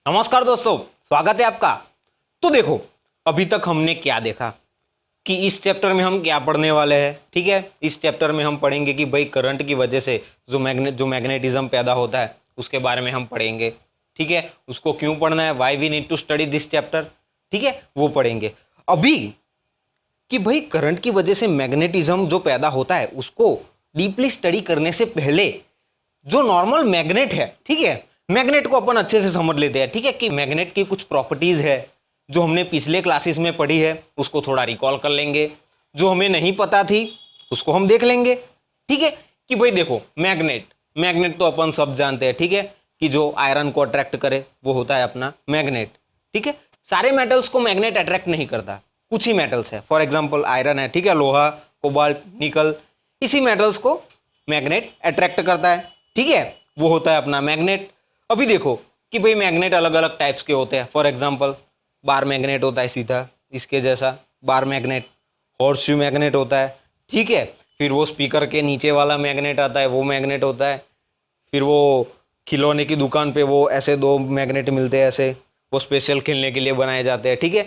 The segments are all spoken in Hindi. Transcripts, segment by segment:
नमस्कार दोस्तों, स्वागत है आपका। तो देखो, अभी तक हमने क्या देखा कि इस चैप्टर में हम क्या पढ़ने वाले हैं। ठीक है, इस चैप्टर में हम पढ़ेंगे कि भाई करंट की वजह से जो मैग्नेटिज्म पैदा होता है उसके बारे में हम पढ़ेंगे। ठीक है, उसको क्यों पढ़ना है, why we need to study this chapter, ठीक है, वो पढ़ेंगे अभी। कि भाई करंट की वजह से मैग्नेटिज्म जो पैदा होता है उसको डीपली स्टडी करने से पहले जो नॉर्मल मैग्नेट है, ठीक है, मैग्नेट को अपन अच्छे से समझ लेते हैं। ठीक है, कि मैग्नेट की कुछ प्रॉपर्टीज है जो हमने पिछले क्लासेस में पढ़ी है, उसको थोड़ा रिकॉल कर लेंगे। जो हमें नहीं पता थी उसको हम देख लेंगे। ठीक है, कि भाई देखो, मैग्नेट मैग्नेट तो अपन सब जानते हैं। ठीक है, कि जो आयरन को अट्रैक्ट करे वो होता है अपना मैग्नेट। ठीक है, सारे मेटल्स को मैग्नेट अट्रैक्ट नहीं करता, कुछ ही मेटल्स है। फॉर एग्जाम्पल आयरन है, ठीक है, लोहा, कोबाल्ट, निकल, इसी मेटल्स को मैग्नेट अट्रैक्ट करता है। ठीक है, वो होता है अपना मैग्नेट। अभी देखो कि भाई मैग्नेट अलग अलग टाइप्स के होते हैं। फॉर एग्जांपल बार मैग्नेट होता है सीधा इसके जैसा, बार मैग्नेट, हॉर्सशू मैग्नेट होता है। ठीक है, फिर वो स्पीकर के नीचे वाला मैग्नेट आता है, वो मैग्नेट होता है। फिर वो खिलौने की दुकान पे वो ऐसे दो मैग्नेट मिलते हैं, ऐसे वो स्पेशल खेलने के लिए बनाए जाते हैं। ठीक है,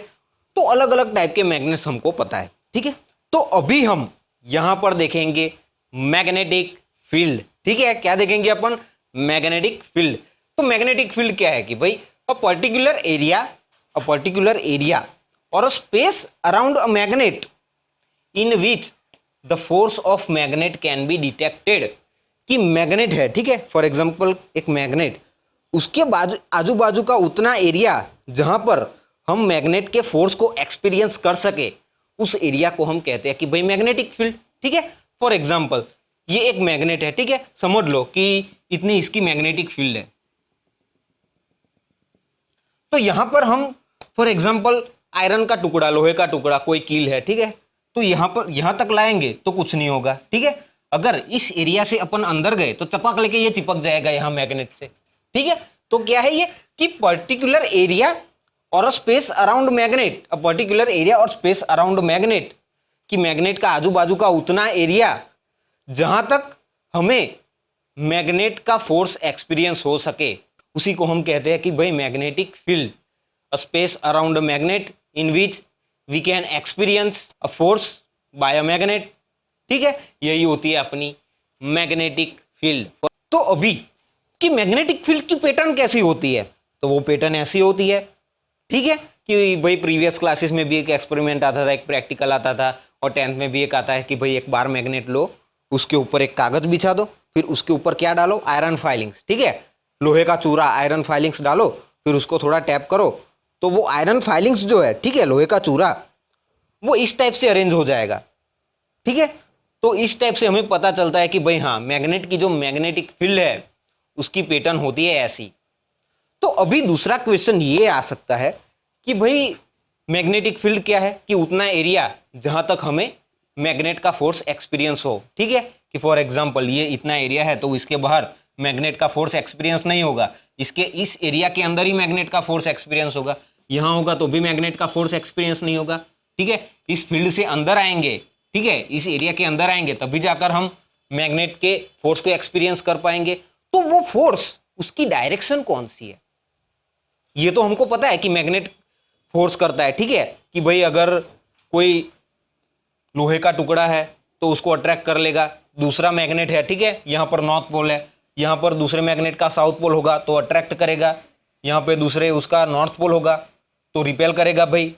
तो अलग अलग टाइप के मैग्नेट्स हमको पता है। ठीक है, तो अभी हम यहां पर देखेंगे मैग्नेटिक फील्ड। ठीक है, क्या देखेंगे अपन, मैग्नेटिक फील्ड। तो मैग्नेटिक फील्ड क्या है कि भाई अ पर्टिकुलर एरिया और अ space around a magnet in which the force of magnet can be detected. कि मैग्नेट है, ठीक है, फॉर एग्जांपल एक मैग्नेट, उसके बाजू आजू बाजू का उतना एरिया जहां पर हम मैग्नेट के फोर्स को एक्सपीरियंस कर सके, उस एरिया को हम कहते हैं कि भाई मैग्नेटिक फील्ड। ठीक है, फॉर एग्जांपल ये एक मैग्नेट है, ठीक है, समझ लो कि इतनी इसकी मैग्नेटिक फील्ड है। तो यहां पर हम फॉर एग्जांपल आयरन का टुकड़ा, लोहे का टुकड़ा, कोई कील है, ठीक है, तो यहां पर यहां तक लाएंगे तो कुछ नहीं होगा। ठीक है, अगर इस एरिया से अपन अंदर गए तो चपक लेके ये चिपक जाएगा यहां मैग्नेट से। ठीक है, तो क्या है ये कि पर्टिकुलर एरिया और space around magnet, a particular area और स्पेस अराउंड मैग्नेट, कि मैग्नेट का आजू बाजू का उतना एरिया जहां तक हमें मैग्नेट का फोर्स एक्सपीरियंस हो सके, उसी को हम कहते हैं कि भाई magnetic field. A space around magnet in which we can experience a force by a magnet. ठीक है, यही होती है अपनी मैग्नेटिक फील्ड। तो अभी कि मैग्नेटिक फील्ड की पैटर्न कैसी होती है, तो वो पैटर्न ऐसी होती है, ठीक है, कि भाई प्रीवियस क्लासेस में भी एक एक्सपेरिमेंट आता था, एक प्रैक्टिकल आता था, और 10th में भी एक आता है कि भाई एक बार मैग्नेट लो, उसके ऊपर एक कागज बिछा दो, फिर उसके ऊपर क्या डालो, आयरन फाइलिंग्स। ठीक है, लोहे का चूरा, आयरन फाइलिंग्स डालो, फिर उसको थोड़ा टैप करो, तो वो आयरन फाइलिंग्स जो है, ठीक है, लोहे का चूरा, वो इस टाइप से अरेंज हो जाएगा। ठीक है, तो इस टाइप से हमें पता चलता है कि भाई हाँ, मैग्नेट की जो मैग्नेटिक फील्ड है उसकी पैटर्न होती है ऐसी। तो अभी दूसरा क्वेश्चन ये आ सकता है कि भाई मैग्नेटिक फील्ड क्या है, कि उतना एरिया जहां तक हमें मैग्नेट का फोर्स एक्सपीरियंस हो। ठीक है, कि फॉर एग्जांपल ये इतना एरिया है तो इसके बाहर मैग्नेट का फोर्स एक्सपीरियंस नहीं होगा, इसके इस एरिया के अंदर ही मैग्नेट का फोर्स एक्सपीरियंस होगा। यहां होगा तो भी मैग्नेट का फोर्स एक्सपीरियंस नहीं होगा। ठीक है, इस फील्ड से अंदर आएंगे, ठीक है, इस एरिया के अंदर आएंगे तभी जाकर हम मैग्नेट के फोर्स को एक्सपीरियंस कर पाएंगे। तो वो फोर्स, उसकी डायरेक्शन कौन सी है, ये तो हमको पता है कि मैग्नेट फोर्स करता है। ठीक है, कि भाई अगर कोई लोहे का टुकड़ा है तो उसको अट्रैक्ट कर लेगा, दूसरा मैग्नेट है, ठीक है, यहां पर नॉर्थ पोल है, यहां पर दूसरे मैग्नेट का साउथ पोल होगा तो अट्रैक्ट करेगा, यहां पे दूसरे उसका नॉर्थ पोल होगा तो रिपेल करेगा। भाई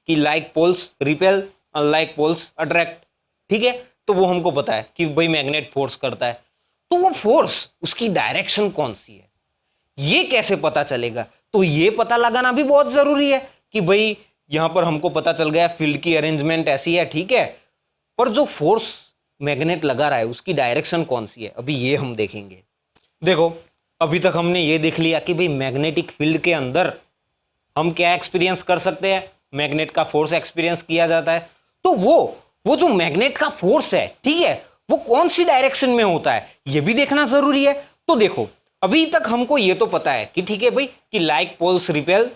कि like poles repel, unlike poles attract. ठीक है, तो वो हमको पता है कि भाई मैग्नेट फोर्स करता है। तो वो फोर्स, उसकी डायरेक्शन कौन सी है, ये कैसे पता चलेगा, तो ये पता लगाना भी बहुत जरूरी है। कि भाई यहां पर हमको पता चल गया फील्ड की अरेंजमेंट ऐसी है, ठीक है, पर जो फोर्स मैग्नेट लगा रहा है उसकी डायरेक्शन कौन सी है, अभी ये हम देखेंगे। देखो, अभी तक हमने ये देख लिया कि भाई मैग्नेटिक फील्ड के अंदर हम क्या एक्सपीरियंस कर सकते हैं, मैग्नेट का फोर्स एक्सपीरियंस किया जाता है। तो वो जो मैग्नेट का फोर्स है, ठीक है, वो कौन सी डायरेक्शन में होता है ये भी देखना जरूरी है। तो देखो, अभी तक हमको ये तो पता है कि ठीक है भाई, कि लाइक पोल्स रिपेल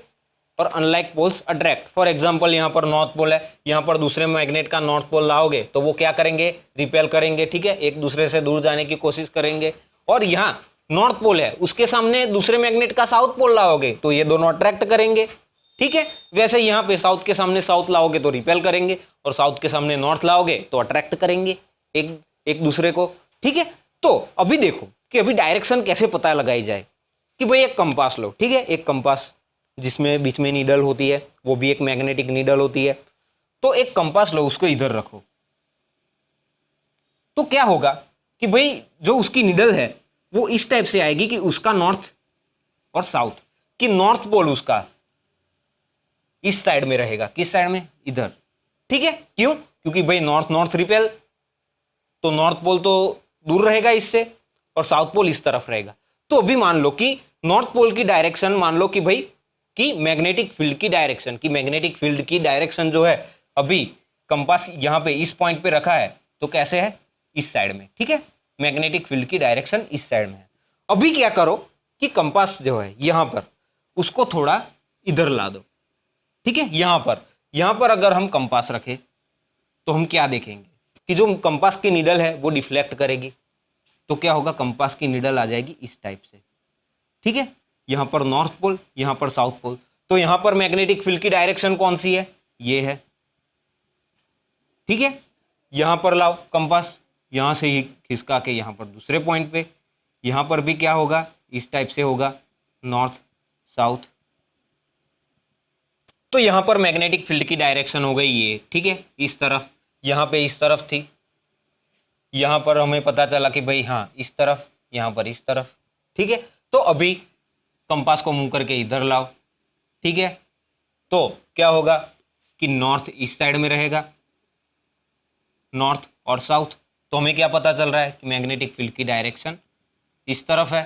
और unlike poles attract. For example यहां पर नॉर्थ पोल है, यहां पर दूसरे मैग्नेट का नॉर्थ पोल लाओगे तो वो क्या करेंगे, रिपेल करेंगे। ठीक है, एक दूसरे से दूर जाने की कोशिश करेंगे। और यहां नॉर्थ पोल है उसके सामने दूसरे मैग्नेट का साउथ पोल लाओगे तो ये दोनों अट्रैक्ट करेंगे, ठीक है। वैसे यहाँ पे साउथ के सामने साउथ लाओगे तो रिपेल करेंगे, और साउथ के सामने नॉर्थ लाओगे तो अट्रैक्ट करेंगे एक दूसरे को, ठीक है। तो अभी देखो कि अभी डायरेक्शन कैसे पता लगाई जाए, कि भाई एक कंपास लो, ठीक है, एक कंपास जिसमें बीच में नीडल होती है, वो भी एक मैग्नेटिक नीडल होती है। तो एक कंपास लो, उसको इधर रखो, तो क्या होगा कि भाई जो उसकी नीडल है वो इस टाइप से आएगी कि उसका नॉर्थ और साउथ, कि नॉर्थ पोल उसका इस साइड में रहेगा, किस साइड में, इधर, ठीक है। क्यों? क्योंकि भाई नॉर्थ नॉर्थ रिपेल, तो नॉर्थ पोल तो दूर रहेगा इससे, और साउथ पोल इस तरफ रहेगा। तो अभी मान लो कि नॉर्थ पोल की डायरेक्शन, मान लो कि भाई कि मैग्नेटिक फील्ड की डायरेक्शन, कि मैग्नेटिक फील्ड की डायरेक्शन जो है, अभी कंपास यहां पे इस पॉइंट पे रखा है तो कैसे है, इस साइड में, ठीक है। मैग्नेटिक फील्ड की डायरेक्शन इस साइड में है। अभी क्या करो कि कंपास जो है यहां पर, उसको थोड़ा इधर ला दो, ठीक है। यहां पर अगर हम कंपास रखें तो हम क्या देखेंगे कि जो कंपास की नीडल है वो डिफ्लेक्ट करेगी, तो क्या होगा, कंपास की नीडल आ जाएगी इस टाइप से, ठीक है। यहां पर नॉर्थ पोल, यहां पर साउथ पोल, तो यहां पर मैग्नेटिक फील्ड की डायरेक्शन कौन सी है, ये है, ठीक है। यहां पर लाओ कंपास, यहां से ही खिसका के यहां पर दूसरे पॉइंट पे, यहां पर भी क्या होगा, इस टाइप से होगा, नॉर्थ साउथ। तो यहां पर मैग्नेटिक फील्ड की डायरेक्शन हो गई ये, ठीक है, इस तरफ, यहां पे इस तरफ थी, यहां पर हमें पता चला कि भाई हाँ इस तरफ, यहां पर इस तरफ, ठीक है। तो अभी कंपास को मूव करके इधर लाओ, ठीक है। तो क्या होगा कि नॉर्थ इस साइड में रहेगा, नॉर्थ और साउथ। तो हमें क्या पता चल रहा है कि मैग्नेटिक फील्ड की डायरेक्शन इस तरफ है,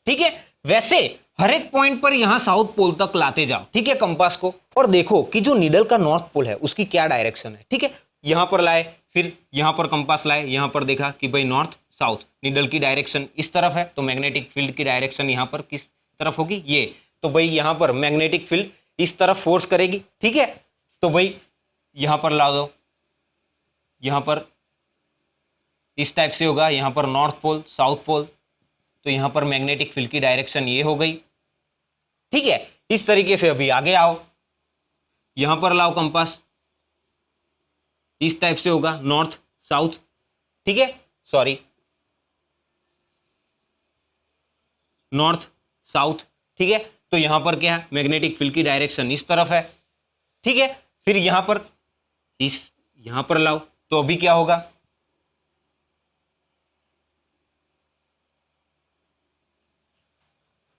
ठीक है। वैसे हर एक पॉइंट पर यहां साउथ पोल तक लाते जाओ, ठीक है, कंपास को, और देखो कि जो नीडल का नॉर्थ पोल है उसकी क्या डायरेक्शन है, ठीक है। यहां पर लाए, फिर यहां पर कंपास लाए, यहां पर देखा कि भाई नॉर्थ साउथ, नीडल की डायरेक्शन इस तरफ है, तो मैग्नेटिक फील्ड की डायरेक्शन यहां पर किस तरफ होगी, ये। तो भाई यहां पर मैग्नेटिक फील्ड इस तरफ फोर्स करेगी, ठीक है। तो भाई यहां पर ला दो, यहां पर इस टाइप से होगा, यहां पर नॉर्थ पोल साउथ पोल, तो यहां पर मैग्नेटिक फील्ड की डायरेक्शन ये हो गई, ठीक है। इस तरीके से अभी आगे आओ, यहां पर लाओ कंपास, इस टाइप से होगा, नॉर्थ साउथ, ठीक है, सॉरी, नॉर्थ साउथ, ठीक है। तो यहां पर क्या है, मैग्नेटिक फील्ड की डायरेक्शन इस तरफ है, ठीक है। फिर यहां पर लाओ, तो अभी क्या होगा,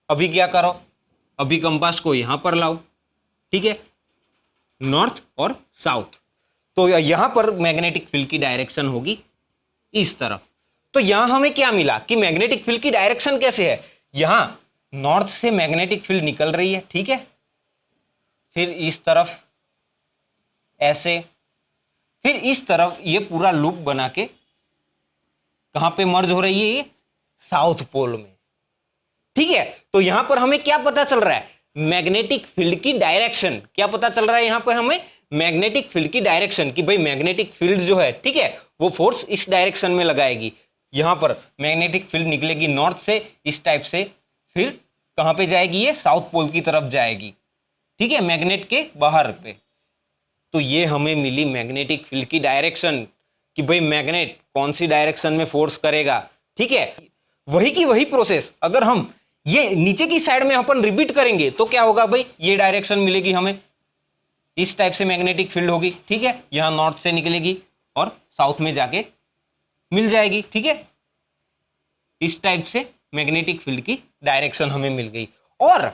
अभी क्या करो, अभी कंपास को यहां पर लाओ, ठीक है, नॉर्थ और साउथ। तो यहां पर मैग्नेटिक फील्ड की डायरेक्शन होगी इस तरफ। तो यहां हमें क्या मिला कि मैग्नेटिक फील्ड की डायरेक्शन कैसे है, यहां नॉर्थ से मैग्नेटिक फील्ड निकल रही है, ठीक है, फिर इस तरफ ऐसे, फिर इस तरफ ये पूरा लूप बना के कहां पे मर्ज हो रही है, ये साउथ पोल में, ठीक है। तो यहां पर हमें क्या पता चल रहा है, मैग्नेटिक फील्ड की डायरेक्शन, क्या पता चल रहा है यहां पर हमें, मैग्नेटिक फील्ड की डायरेक्शन, कि भाई मैग्नेटिक फील्ड जो है, ठीक है, वो फोर्स इस डायरेक्शन में लगाएगी। यहां पर मैग्नेटिक फील्ड निकलेगी नॉर्थ से इस टाइप से, फिर कहां पे जाएगी, ये साउथ पोल की तरफ जाएगी, ठीक है, मैग्नेट के बाहर पे। तो ये हमें मिली मैग्नेटिक फील्ड की डायरेक्शन, कि भाई मैग्नेट कौन सी डायरेक्शन में फोर्स करेगा, ठीक है। वही की वही प्रोसेस अगर हम ये नीचे की साइड में अपन रिपीट करेंगे तो क्या होगा भाई, ये डायरेक्शन मिलेगी हमें, इस टाइप से मैग्नेटिक फील्ड होगी, ठीक है, यहां नॉर्थ से निकलेगी और साउथ में जाके मिल जाएगी, ठीक है। इस टाइप से मैग्नेटिक फील्ड की डायरेक्शन हमें मिल गई। और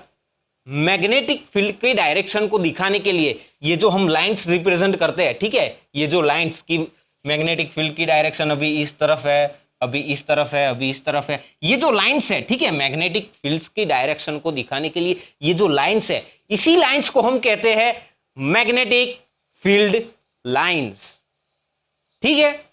मैग्नेटिक फील्ड की डायरेक्शन को दिखाने के लिए ये जो हम लाइंस रिप्रेजेंट करते हैं, ठीक है, ये जो लाइंस की मैग्नेटिक फील्ड की डायरेक्शन अभी इस तरफ है, अभी इस तरफ है, अभी इस तरफ है, ये जो लाइंस है, ठीक है, मैग्नेटिक फील्ड्स की डायरेक्शन को दिखाने के लिए ये जो लाइंस है, इसी लाइंस को हम कहते हैं मैग्नेटिक फील्ड लाइंस, ठीक है।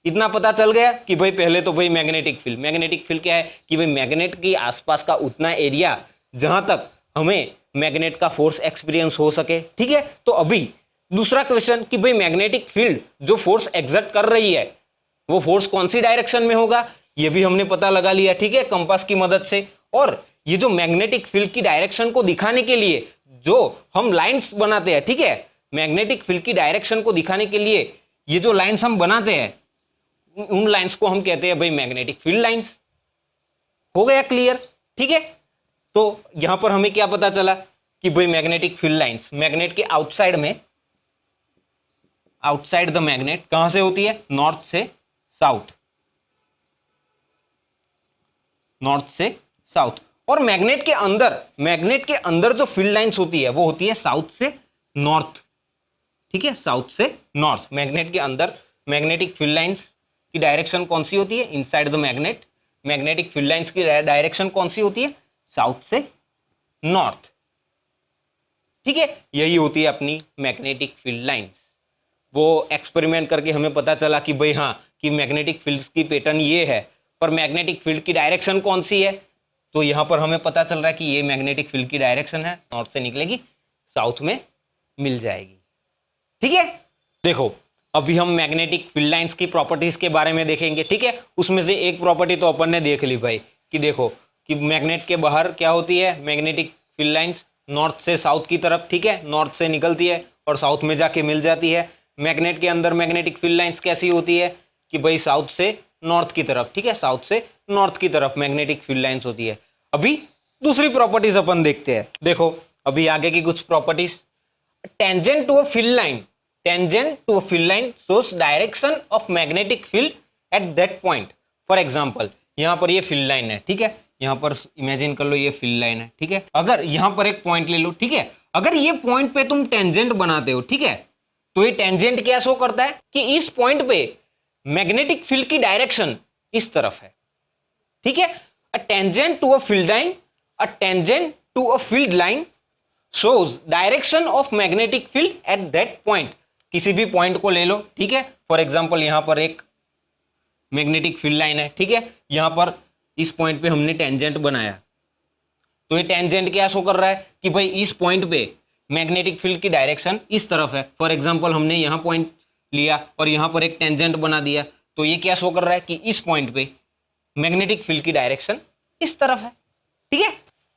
इतना पता चल गया कि भाई पहले तो भाई मैग्नेटिक फील्ड क्या है, कि भाई मैग्नेट के आसपास का उतना एरिया जहां तक हमें मैग्नेट का फोर्स एक्सपीरियंस हो सके, ठीक है। तो अभी दूसरा क्वेश्चन कि भाई मैग्नेटिक फील्ड जो फोर्स एक्सर्ट कर रही है वो फोर्स कौन सी डायरेक्शन में होगा, ये भी हमने पता लगा लिया, ठीक है, कंपास की मदद से। और ये जो मैग्नेटिक फील्ड की डायरेक्शन को दिखाने के लिए जो हम लाइंस बनाते हैं, ठीक है, मैग्नेटिक फील्ड की डायरेक्शन को दिखाने के लिए ये जो लाइंस हम बनाते हैं, उन लाइंस को हम कहते हैं भाई मैग्नेटिक फील्ड लाइंस। हो गया क्लियर, ठीक है। तो यहां पर हमें क्या पता चला कि भाई मैग्नेटिक फील्ड लाइंस मैग्नेट के आउटसाइड में, आउटसाइड द मैग्नेट कहां से होती है, नॉर्थ से साउथ, नॉर्थ से साउथ। और मैग्नेट के अंदर जो फील्ड लाइंस होती है वो होती है साउथ से नॉर्थ, ठीक है, साउथ से नॉर्थ। मैग्नेट के अंदर मैग्नेटिक फील्ड लाइंस की डायरेक्शन कौन सी होती है, inside the magnet magnetic field lines की डायरेक्शन कौन सी होती है, साउथ से नॉर्थ, ठीक है। यही होती है अपनी मैग्नेटिक फील्ड लाइंस। वो एक्सपेरिमेंट करके हमें पता चला कि भाई हाँ, कि मैग्नेटिक फील्ड की पैटर्न ये है, पर मैग्नेटिक फील्ड की डायरेक्शन कौन सी है, तो यहां पर हमें पता चल रहा है कि ये मैग्नेटिक फील्ड की डायरेक्शन है, नॉर्थ से निकलेगी, साउथ में मिल जाएगी, ठीक है। देखो अभी हम मैग्नेटिक फील्ड लाइंस की प्रॉपर्टीज के बारे में देखेंगे, ठीक है। उसमें से एक प्रॉपर्टी तो अपन ने देख ली भाई, कि देखो कि मैग्नेट के बाहर क्या होती है, मैग्नेटिक फील्ड लाइंस नॉर्थ से साउथ की तरफ, ठीक है, नॉर्थ से निकलती है और साउथ में जाके मिल जाती है। मैग्नेट के अंदर मैग्नेटिक फील्ड लाइंस कैसी होती है कि भाई साउथ से नॉर्थ की तरफ, ठीक है, साउथ से नॉर्थ की तरफ मैग्नेटिक फील्ड लाइंस होती है। अभी दूसरी प्रॉपर्टीज अपन देखते हैं। देखो अभी आगे की कुछ properties, tangent to a field line, tangent to a field line shows direction of magnetic field at that point. For example यहां पर ये फील्ड लाइन है, ठीक है, यहां पर इमेजिन कर लो ये फील्ड लाइन है, ठीक है। अगर यहां पर एक पॉइंट ले लो, ठीक है, अगर ये पॉइंट पे तुम टेंजेंट बनाते हो, ठीक है, तो ये टेंजेंट क्या शो करता है कि इस पॉइंट पे मैग्नेटिक फील्ड की डायरेक्शन इस तरफ है, ठीक है। A tangent to a field line, a tangent to a field line shows direction of magnetic field at that point. किसी भी पॉइंट को ले लो, ठीक है, फॉर एग्जांपल यहां पर एक मैग्नेटिक फील्ड लाइन है, ठीक है, यहां पर इस पॉइंट पे हमने टेंजेंट बनाया, तो ये टेंजेंट क्या शो कर रहा है कि भाई इस पॉइंट पे मैग्नेटिक फील्ड की डायरेक्शन इस तरफ है। फॉर एग्जांपल हमने यहां पॉइंट लिया और यहां पर एक टेंजेंट बना दिया, तो ये क्या शो कर रहा है कि इस पॉइंट पे मैग्नेटिक फील्ड की डायरेक्शन इस तरफ है, ठीक है।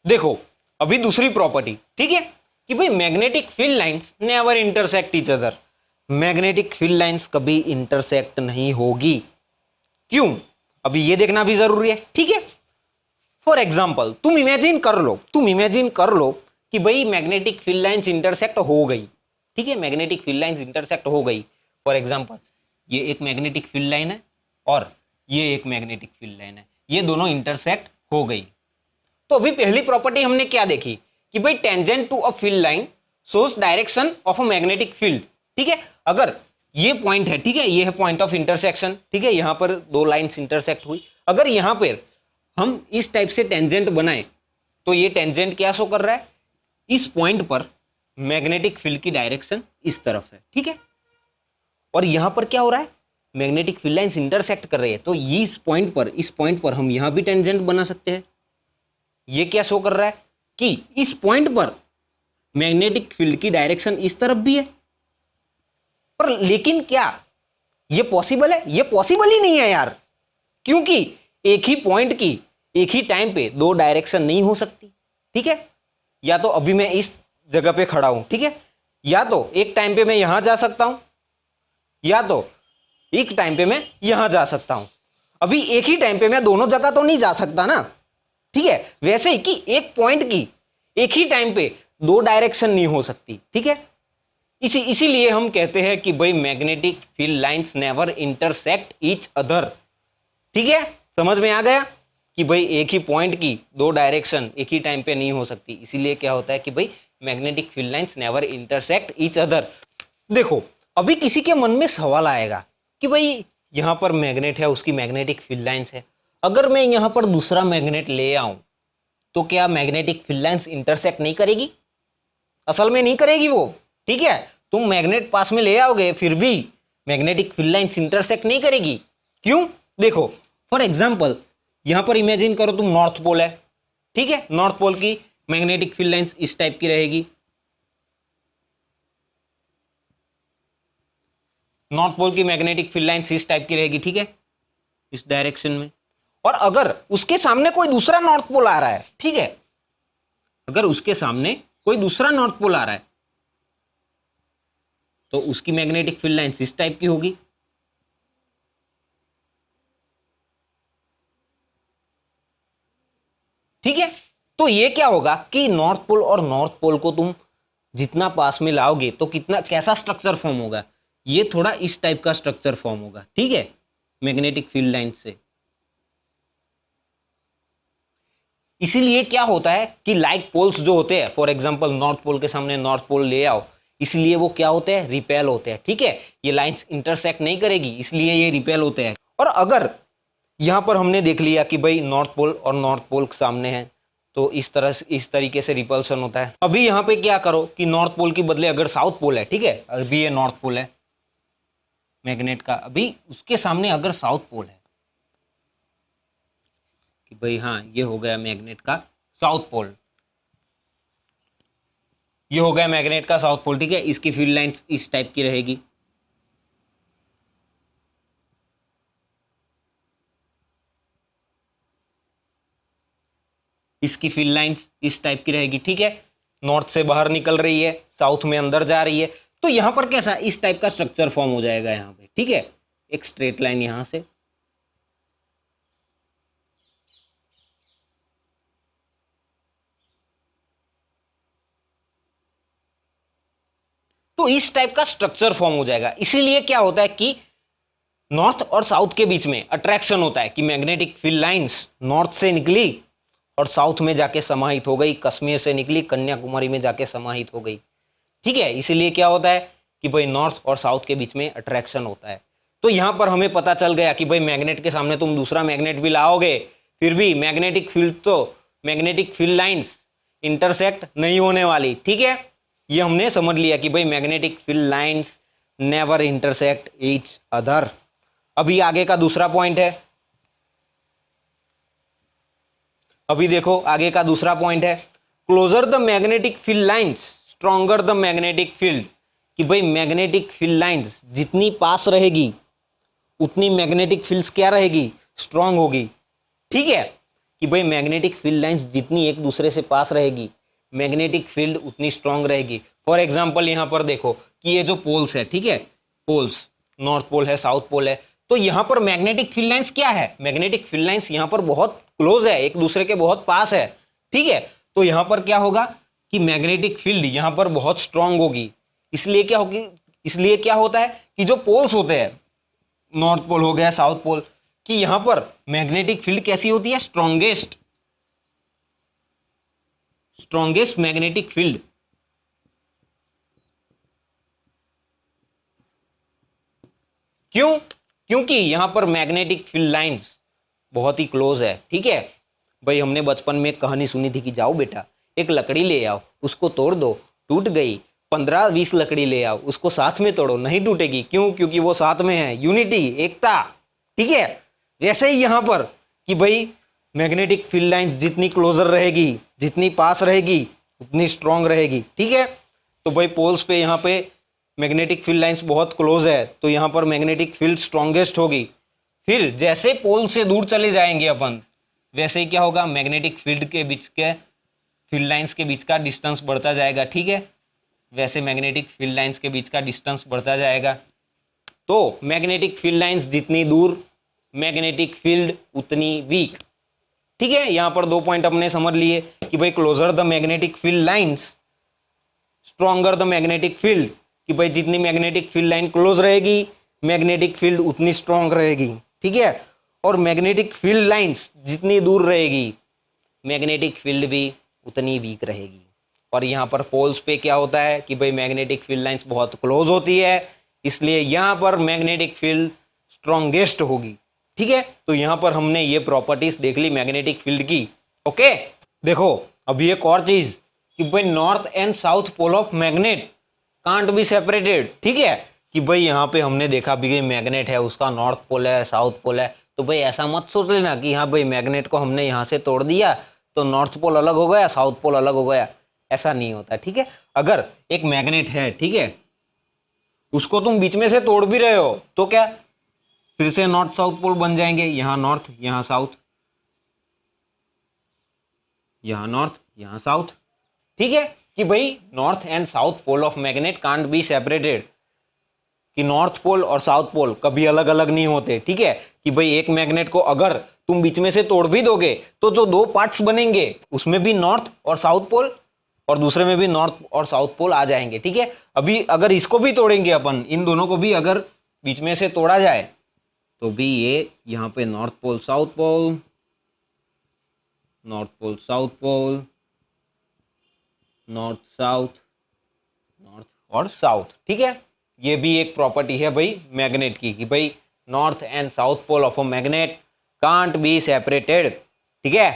देखो अभी दूसरी प्रॉपर्टी, ठीक है, कि भाई magnetic field lines never intersect each other. Magnetic field lines कभी इंटरसेक्ट नहीं होगी, क्यों, अभी ये देखना भी जरूरी है, ठीक है। फॉर एग्जाम्पल तुम इमेजिन कर लो कि भाई मैग्नेटिक फील्ड लाइंस इंटरसेक्ट हो गई, ठीक है, मैग्नेटिक फील्ड लाइंस इंटरसेक्ट हो गई। फॉर एग्जाम्पल ये एक मैग्नेटिक फील्ड लाइन है और ये एक मैग्नेटिक फील्ड लाइन है, ये दोनों इंटरसेक्ट हो गई। तो अभी पहली प्रॉपर्टी हमने क्या देखी कि भाई tangent to a field line shows direction of a magnetic field, ठीक है। अगर ये पॉइंट है, ठीक है, ये है पॉइंट ऑफ इंटरसेक्शन, ठीक है, यहां पर दो लाइंस इंटरसेक्ट हुई, अगर यहां पर हम इस टाइप से टेंजेंट बनाए तो ये टेंजेंट क्या शो कर रहा है, इस पॉइंट पर मैग्नेटिक फील्ड की डायरेक्शन इस तरफ है, ठीक है, और यहां पर क्या हो रहा है, मैग्नेटिक फील्ड लाइंस इंटरसेक्ट कर रही है, तो इस पॉइंट पर हम यहां भी टेंजेंट बना सकते हैं। ये क्या शो कर रहा है कि इस पॉइंट पर मैग्नेटिक फील्ड की डायरेक्शन इस तरफ भी है, पर लेकिन क्या ये पॉसिबल है, ये पॉसिबल ही नहीं है यार, क्योंकि एक ही पॉइंट की एक ही टाइम पे दो डायरेक्शन नहीं हो सकती, ठीक है। या तो अभी मैं इस जगह पे खड़ा हूं, ठीक है, या तो एक टाइम पे मैं यहां जा सकता हूं, या तो एक टाइम पे मैं यहां जा सकता हूं। अभी एक ही टाइम पे मैं दोनों जगह तो नहीं जा सकता ना, ठीक है। वैसे ही कि एक पॉइंट की एक ही टाइम पे दो डायरेक्शन नहीं हो सकती, ठीक है। इसीलिए हम कहते हैं कि भाई magnetic field lines never intersect each other, ठीक है, समझ में आ गया कि भाई एक ही पॉइंट की दो डायरेक्शन एक ही टाइम पे नहीं हो सकती, इसीलिए क्या होता है कि भाई magnetic field lines never intersect each other. देखो अभी किसी के मन में सवाल आएगा कि भाई यहां पर मैग्नेट है, उसकी मैग्नेटिक फील्ड लाइंस है, अगर मैं यहां पर दूसरा मैग्नेट ले आऊं तो क्या मैग्नेटिक फील्ड लाइंस इंटरसेक्ट नहीं करेगी, असल में नहीं करेगी वो, ठीक है। तुम मैग्नेट पास में ले आओगे फिर भी मैग्नेटिक फील्ड लाइंस इंटरसेक्ट नहीं करेगी, क्यों, देखो फॉर एग्जांपल यहां पर इमेजिन करो तुम नॉर्थ पोल है, ठीक है, नॉर्थ पोल की मैग्नेटिक फील्ड लाइंस इस टाइप की रहेगी, नॉर्थ पोल की मैग्नेटिक फील्ड लाइंस इस टाइप की रहेगी, ठीक है, इस डायरेक्शन में। और अगर उसके सामने कोई दूसरा नॉर्थ पोल आ रहा है, ठीक है, अगर उसके सामने कोई दूसरा नॉर्थ पोल आ रहा है तो उसकी मैग्नेटिक फील्ड लाइंस इस टाइप की होगी। ठीक है, तो ये क्या होगा कि नॉर्थ पोल और नॉर्थ पोल को तुम जितना पास में लाओगे तो कितना कैसा स्ट्रक्चर फॉर्म होगा, ये थोड़ा इस टाइप का स्ट्रक्चर फॉर्म होगा। ठीक है, मैग्नेटिक फील्ड लाइन से। इसीलिए क्या होता है कि लाइक पोल्स जो होते हैं, फॉर एग्जांपल नॉर्थ पोल के सामने नॉर्थ पोल ले आओ, इसलिए वो क्या होते हैं, रिपेल होते हैं। ठीक है, ये लाइंस इंटरसेक्ट नहीं करेगी, इसलिए ये रिपेल होते हैं। और अगर यहां पर हमने देख लिया कि भाई नॉर्थ पोल और नॉर्थ पोल सामने है, तो इस तरीके से रिपल्सन होता है। अभी यहाँ पे क्या करो कि नॉर्थ पोल के बदले अगर साउथ पोल है, ठीक है, अभी ये नॉर्थ पोल है मैग्नेट का, अभी उसके सामने अगर साउथ पोल है कि भाई हाँ ये हो गया मैग्नेट का साउथ पोल, ये हो गया मैग्नेट का साउथ पोल। ठीक है, इसकी फील्ड लाइंस इस टाइप की रहेगी। इसकी फील्ड लाइंस इस टाइप की रहेगी। ठीक है, नॉर्थ से बाहर निकल रही है, साउथ में अंदर जा रही है, तो यहां पर कैसा इस टाइप का स्ट्रक्चर फॉर्म हो जाएगा यहां पे। ठीक है, एक स्ट्रेट लाइन यहां से, तो इस टाइप का स्ट्रक्चर फॉर्म हो जाएगा। इसीलिए क्या होता है कि नॉर्थ और साउथ के बीच में अट्रैक्शन होता है कि मैग्नेटिक फील्ड लाइंस नॉर्थ से निकली और साउथ में जाके समाहित हो गई, कश्मीर से निकली कन्याकुमारी में जाके समाहित हो गई। ठीक है, इसीलिए क्या होता है कि भाई नॉर्थ और साउथ के बीच में अट्रैक्शन होता है। तो यहां पर हमें पता चल गया कि भाई मैग्नेट के सामने तुम दूसरा मैग्नेट भी लाओगे, फिर भी मैग्नेटिक फील्ड लाइंस इंटरसेक्ट नहीं होने वाली। ठीक है, ये हमने समझ लिया कि भाई magnetic field lines never intersect each other. अभी आगे का दूसरा पॉइंट है, अभी देखो आगे का दूसरा पॉइंट है, closer the magnetic field lines stronger the magnetic field. कि भाई मैग्नेटिक फील्ड लाइंस जितनी पास रहेगी उतनी मैग्नेटिक फील्ड्स क्या रहेगी, स्ट्रांग होगी। ठीक है, कि भाई मैग्नेटिक फील्ड लाइंस जितनी एक दूसरे से पास रहेगी मैग्नेटिक फील्ड उतनी स्ट्रांग रहेगी। फॉर एग्जांपल यहां पर देखो कि ये जो पोल्स है, ठीक है, पोल्स नॉर्थ पोल है साउथ पोल है, तो यहां पर मैग्नेटिक फील्ड लाइंस क्या है, मैग्नेटिक फील्ड लाइंस यहां पर बहुत क्लोज है, एक दूसरे के बहुत पास है। ठीक है, तो यहां पर क्या होगा कि मैग्नेटिक फील्ड यहां पर बहुत स्ट्रांग होगी। इसलिए क्या होगी, इसलिए क्या होता है कि जो पोल्स होते हैं, नॉर्थ पोल हो गया साउथ पोल, कि यहां पर मैग्नेटिक फील्ड कैसी होती है, स्ट्रॉन्गेस्ट मैग्नेटिक फील्ड। क्यों, क्योंकि यहां पर मैग्नेटिक फील्ड लाइंस बहुत ही क्लोज है। ठीक है, भाई हमने बचपन में एक कहानी सुनी थी कि जाओ बेटा एक लकड़ी ले आओ, उसको तोड़ दो, टूट गई, 15-20 लकड़ी ले आओ, उसको साथ में तोड़ो, नहीं टूटेगी। क्यों, क्योंकि वो साथ में है, यूनिटी, एकता। ठीक है, वैसे ही यहां पर कि भाई मैग्नेटिक फील्ड लाइंस जितनी क्लोजर रहेगी, जितनी पास रहेगी उतनी स्ट्रांग रहेगी। ठीक है, तो भाई पोल्स पे यहाँ पे मैग्नेटिक फील्ड लाइंस बहुत क्लोज है, तो यहाँ पर मैग्नेटिक फील्ड स्ट्रॉन्गेस्ट होगी। फिर जैसे पोल से दूर चले जाएंगे अपन, वैसे ही क्या होगा, मैग्नेटिक फील्ड के बीच के फील्ड लाइंस के बीच का डिस्टेंस बढ़ता जाएगा। ठीक है, वैसे मैग्नेटिक फील्ड लाइंस के बीच का डिस्टेंस बढ़ता जाएगा। तो मैग्नेटिक फील्ड लाइंस जितनी दूर, मैग्नेटिक फील्ड उतनी वीक। ठीक है, यहां पर 2 पॉइंट अपने समझ लिए कि भाई closer the magnetic field lines stronger the magnetic field, कि भाई जितनी मैग्नेटिक फील्ड लाइन क्लोज रहेगी मैग्नेटिक फील्ड उतनी स्ट्रांग रहेगी। ठीक है, और मैग्नेटिक फील्ड लाइंस जितनी दूर रहेगी मैग्नेटिक फील्ड भी उतनी वीक रहेगी। और यहाँ पर पोल्स पे क्या होता है कि भाई मैग्नेटिक फील्ड लाइंस बहुत क्लोज होती है, इसलिए यहाँ पर मैग्नेटिक फील्ड स्ट्रॉन्गेस्ट होगी। ठीक है, तो यहाँ पर हमने ये प्रॉपर्टीज देख ली मैग्नेटिक फील्ड की। ओके, देखो अभी एक और चीज कि भाई north and south pole of magnet can't be separated. ठीक है, कि भाई यहाँ पे हमने देखा भी मैग्नेट है, उसका नॉर्थ पोल है साउथ पोल है, तो भाई ऐसा मत सोच लेना कि हाँ भाई मैग्नेट को हमने यहाँ से तोड़ दिया तो नॉर्थ पोल अलग हो गया साउथ पोल अलग हो गया, ऐसा नहीं होता। ठीक है, अगर एक मैग्नेट है, ठीक है, उसको तुम बीच में से तोड़ भी रहे हो तो क्या फिर से नॉर्थ साउथ पोल बन जाएंगे, यहाँ नॉर्थ यहाँ साउथ, यहाँ नॉर्थ, यहाँ साउथ, ठीक है, कि भाई north and south pole of magnet can't be separated, कि नॉर्थ पोल और साउथ पोल कभी अलग अलग नहीं होते, ठीक है, कि भाई एक मैग्नेट को अगर तुम बीच में से तोड़ भी दोगे तो जो दो पार्ट्स बनेंगे उसमें भी नॉर्थ और साउथ पोल और दूसरे में भी नॉर्थ और साउथ पोल आ जाएंगे, ठीक है। अभी अगर इसको भी तोड़ेंगे अपन, इन दोनों को भी अगर बीच में से तोड़ा जाए तो भी ये यहाँ पे north pole south pole, north pole south pole, north south, north और साउथ, ठीक है। ये भी एक प्रॉपर्टी है भाई मैग्नेट की, कि भाई north and south pole of a magnet can't be separated, ठीक है।